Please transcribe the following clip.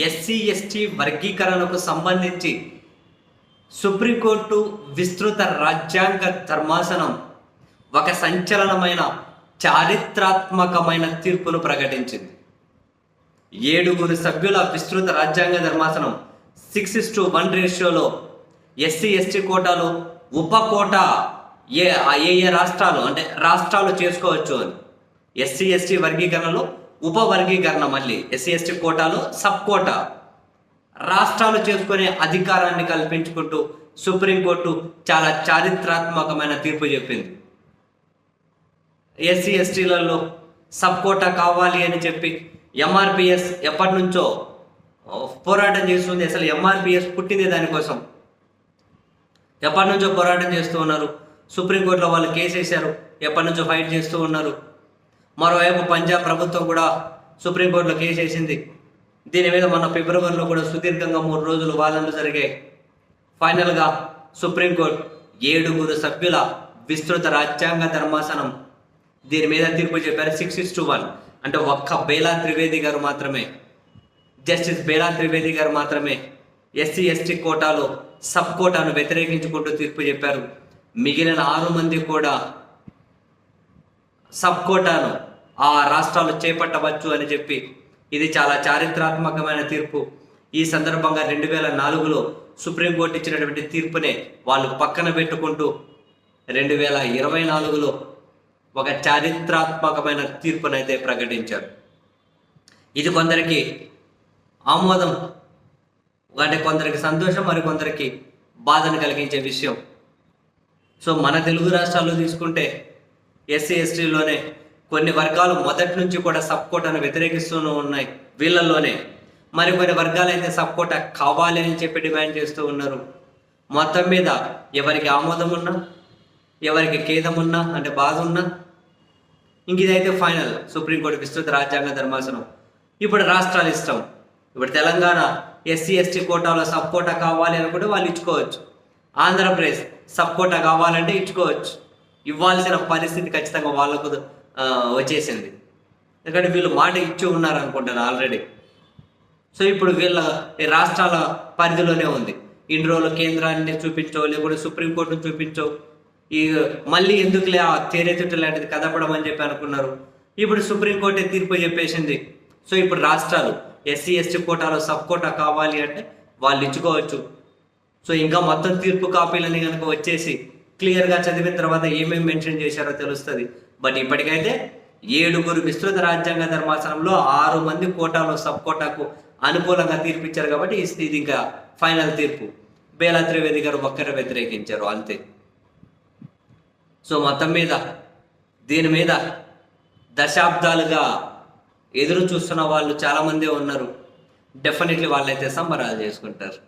SC ST వర్గీకరణకు సంబంధించి supreme court విస్తృత రాజ్యాంగ ధర్మాసనం ఒక సంచలనమైన చారిత్రాత్మకమైన తీర్పును ప్రకటించింది. 7 సభ్యుల విస్తృత రాజ్యాంగ ధర్మాసనం 6:1 రేషియోలో ఎస్సీ ఎస్టీ కోటాలో ఉప కోటా ఏ రాష్ట్రాలు అంటే రాష్ట్రాలు చేసుకోవచ్చు అని. ఎస్సీ ఎస్టీ వర్గీకరణలో ఉప వర్గీకరణ, మళ్ళీ ఎస్సీ ఎస్టీ కోటాలో సబ్ కోటా రాష్ట్రాలు చేసుకునే అధికారాన్ని కల్పించుకుంటూ సుప్రీంకోర్టు చాలా చారిత్రాత్మకమైన తీర్పు చెప్పింది. ఎస్సీ ఎస్టీలలో సబ్ కోటా కావాలి అని చెప్పి ఎంఆర్పిఎస్ ఎప్పటి నుంచో పోరాటం చేస్తుంది. అసలు ఎంఆర్పిఎస్ పుట్టింది దానికోసం. ఎప్పటి నుంచో పోరాటం చేస్తూ ఉన్నారు. సుప్రీంకోర్టులో వాళ్ళు కేసు వేశారు, ఎప్పటి నుంచో ఫైట్ చేస్తూ ఉన్నారు. మరోవైపు పంజాబ్ ప్రభుత్వం కూడా సుప్రీంకోర్టులో కేసు వేసింది. దీని మీద మన ఫిబ్రవరిలో కూడా సుదీర్ఘంగా 3 రోజులు వాదనలు జరిగాయి. ఫైనల్గా సుప్రీంకోర్టు 7 సభ్యుల విస్తృత రాజ్యాంగ ధర్మాసనం దీని మీద తీర్పు చెప్పారు. 6:1 అంటే ఒక్క బేలా త్రివేది గారు మాత్రమే, జస్టిస్ బేలా త్రివేది గారు మాత్రమే ఎస్సీ ఎస్టీ కోటాలో సబ్ కోటాను వ్యతిరేకించుకుంటూ తీర్పు చెప్పారు. మిగిలిన 6 మంది కూడా సబ్ కోటాను ఆ రాష్ట్రాలు చేపట్టవచ్చు అని చెప్పి ఇది చాలా చారిత్రాత్మకమైన తీర్పు. ఈ సందర్భంగా 2004లో సుప్రీంకోర్టు ఇచ్చినటువంటి తీర్పునే వాళ్ళు పక్కన పెట్టుకుంటూ 2024లో ఒక చారిత్రాత్మకమైన తీర్పునైతే ప్రకటించారు. ఇది కొందరికి ఆమోదం, అంటే కొందరికి సంతోషం, మరి కొందరికి బాధను కలిగించే విషయం. సో మన తెలుగు రాష్ట్రాల్లో తీసుకుంటే ఎస్సీ ఎస్టీలోనే కొన్ని వర్గాలు మొదటి నుంచి కూడా సబ్ కోటాను వ్యతిరేకిస్తూనే ఉన్నాయి. వీళ్ళల్లోనే మరికొన్ని వర్గాలు అయితే సబ్ కోటా కావాలి అని చెప్పి డిమాండ్ చేస్తూ ఉన్నారు. మొత్తం మీద ఎవరికి ఆమోదం ఉన్నా, ఎవరికి ఖేదం ఉన్నా, అంటే బాధ ఉన్నా, ఇంక ఇదైతే ఫైనల్ సుప్రీంకోర్టు విస్తృత రాజ్యాంగ ధర్మాసనం. ఇప్పుడు రాష్ట్రాలు ఇష్టం. ఇప్పుడు తెలంగాణ ఎస్సీ ఎస్టీ కోటాలో సబ్ కోటా కావాలి అనుకుంటే వాళ్ళు ఇచ్చుకోవచ్చు. ఆంధ్రప్రదేశ్ సబ్ కోటా కావాలంటే ఇచ్చుకోవచ్చు. ఇవ్వాల్సిన పరిస్థితి ఖచ్చితంగా వాళ్ళకు వచ్చేసింది. ఎందుకంటే వీళ్ళు మాట ఇచ్చి ఉన్నారు అనుకుంటాను ఆల్రెడీ. సో ఇప్పుడు వీళ్ళ రాష్ట్రాల పరిధిలోనే ఉంది. ఇన్ని రోజులు కేంద్రాన్ని చూపించో, లేకుంటే సుప్రీంకోర్టును చూపించో, ఈ మళ్ళీ ఎందుకులే ఆ తేరేతుట్టు లాంటిది కదపడం అని చెప్పి అనుకున్నారు. ఇప్పుడు సుప్రీంకోర్టే తీర్పు చెప్పేసింది. సో ఇప్పుడు రాష్ట్రాలు ఎస్సీ ఎస్టీ కోటాలో సబ్ కోటా కావాలి అంటే వాళ్ళు ఇచ్చుకోవచ్చు. సో ఇంకా మొత్తం తీర్పు కాపీలని కనుక వచ్చేసి క్లియర్గా చదివిన తర్వాత ఏమేమి మెన్షన్ చేశారో తెలుస్తుంది. బట్ ఇప్పటికైతే 7 విస్తృత రాజ్యాంగ ధర్మాసనంలో 6 మంది కోటాలో సబ్ కోటాకు అనుకూలంగా తీర్పిచ్చారు. కాబట్టి ఇది ఇంకా ఫైనల్ తీర్పు. బేలా త్రివేది గారు ఒక్కరే వ్యతిరేకించారు, అంతే. సో మొత్తం మీద దీని మీద దశాబ్దాలుగా ఎదురు చూస్తున్న వాళ్ళు చాలామందే ఉన్నారు. డెఫినెట్లీ వాళ్ళైతే సంబరాలు చేసుకుంటారు.